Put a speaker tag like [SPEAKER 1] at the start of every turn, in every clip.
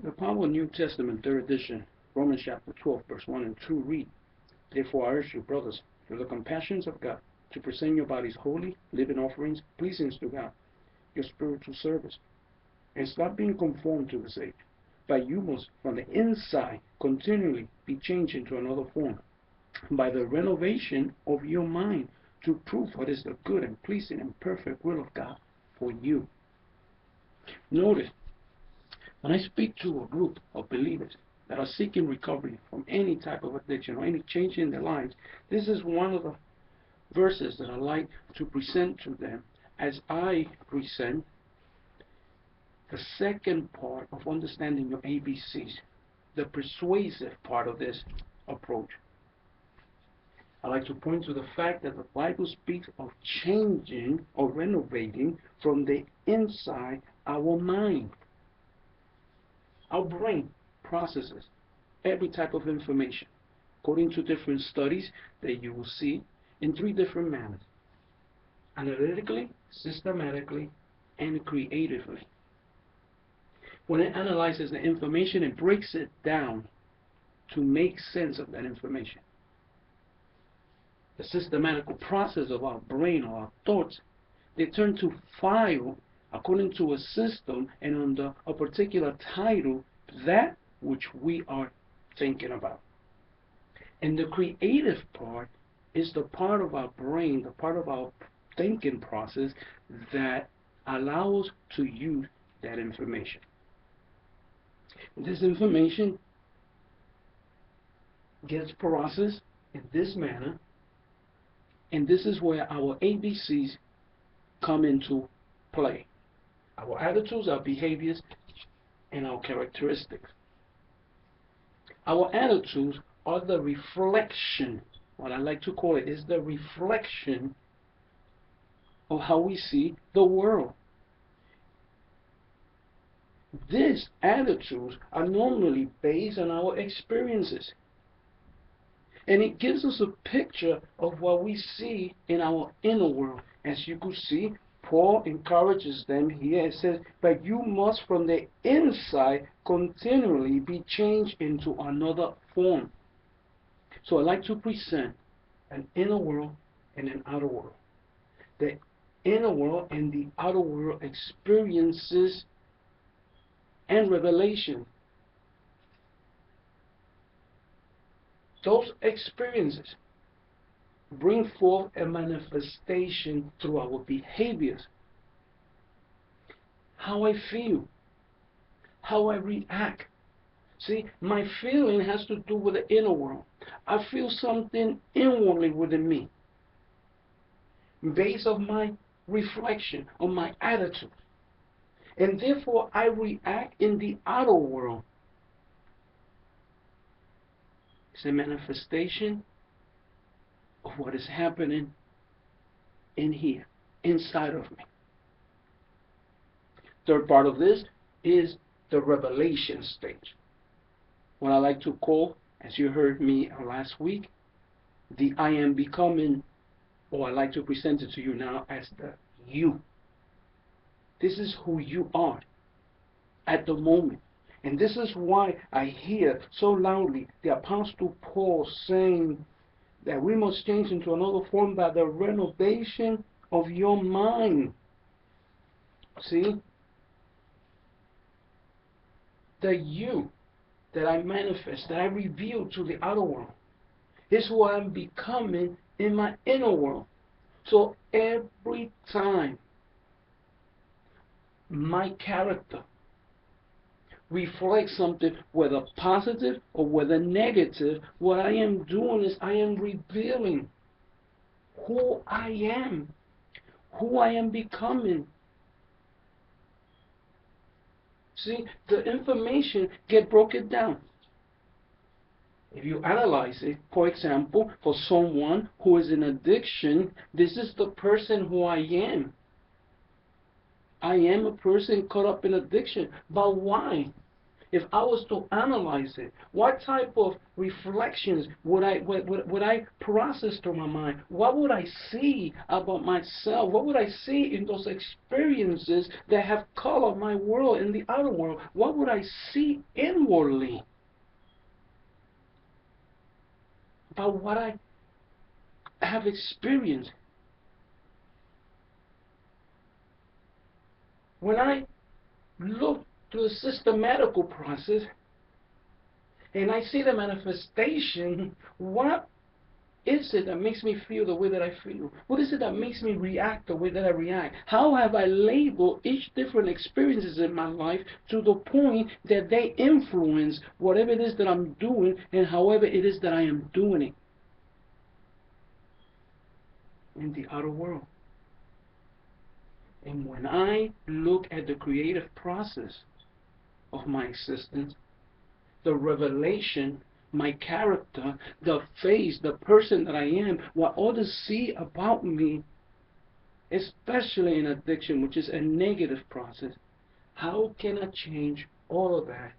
[SPEAKER 1] The Power New Testament, 3rd edition, Romans chapter 12, verse 1 and 2 read, Therefore I urge you, brothers, through the compassions of God, to present your bodies holy, living offerings, pleasing to God, your spiritual service. And stop being conformed to this age, but you must, from the inside, continually be changed into another form, by the renovation of your mind, to prove what is the good and pleasing and perfect will of God for you. Notice, when I speak to a group of believers that are seeking recovery from any type of addiction or any change in their lives, this is one of the verses that I like to present to them as I present the second part of understanding your ABCs, the persuasive part of this approach. I like to point to the fact that the Bible speaks of changing or renovating from the inside our mind. Our brain processes every type of information, according to different studies that you will see, in 3 different manners: analytically, systematically, and creatively. When it analyzes the information, it breaks it down to make sense of that information. The systematical process of our brain or our thoughts, they turn to file according to a system and under a particular title that which we are thinking about. And the creative part is the part of our brain, the part of our thinking process that allows us to use that information. This information gets processed in this manner, and this is where our ABCs come into play. Our attitudes, our behaviors, and our characteristics. Our attitudes are the reflection, what I like to call it is the reflection of how we see the world. These attitudes are normally based on our experiences. And it gives us a picture of what we see in our inner world. As you could see, Paul encourages them here. It says, but you must from the inside continually be changed into another form. So I like to present an inner world and an outer world. The inner world and the outer world experiences and revelation. Those experiences bring forth a manifestation through our behaviors. How I feel, how I react. See, my feeling has to do with the inner world. I feel something inwardly within me, based on my reflection, on my attitude. And therefore I react in the outer world. It's a manifestation of what is happening in here, inside of me. Third part of this is the revelation stage. What I like to call, as you heard me last week, the I am becoming, or I like to present it to you now as the you. This is who you are at the moment. And this is why I hear so loudly the Apostle Paul saying that we must change into another form by the renovation of your mind. See? The you that I manifest, that I reveal to the outer world, is who I'm becoming in my inner world. So every time my character reflects something, whether positive or whether negative, what I am doing is I am revealing who I am becoming. See, the information get broken down. If you analyze it, for example, for someone who is in addiction, this is the person who I am. I am a person caught up in addiction. But why? If I was to analyze it, what type of reflections would I process through my mind? What would I see about myself? What would I see in those experiences that have colored my world in the outer world? What would I see inwardly about what I have experienced? When I look through the systematical process and I see the manifestation, what is it that makes me feel the way that I feel? What is it that makes me react the way that I react? How have I labeled each different experiences in my life to the point that they influence whatever it is that I'm doing and however it is that I am doing it in the outer world? And when I look at the creative process of my existence, the revelation, my character, the face, the person that I am, what others see about me, especially in addiction, which is a negative process, how can I change all of that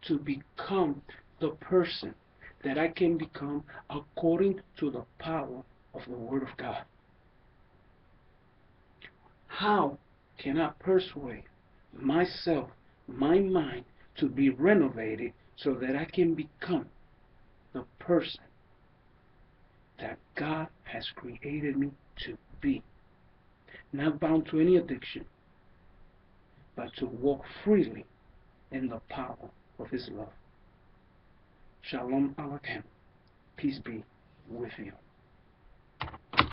[SPEAKER 1] to become the person that I can become according to the power of the Word of God? How can I persuade myself, my mind, to be renovated so that I can become the person that God has created me to be? Not bound to any addiction, but to walk freely in the power of His love. Shalom Aleichem. Peace be with you.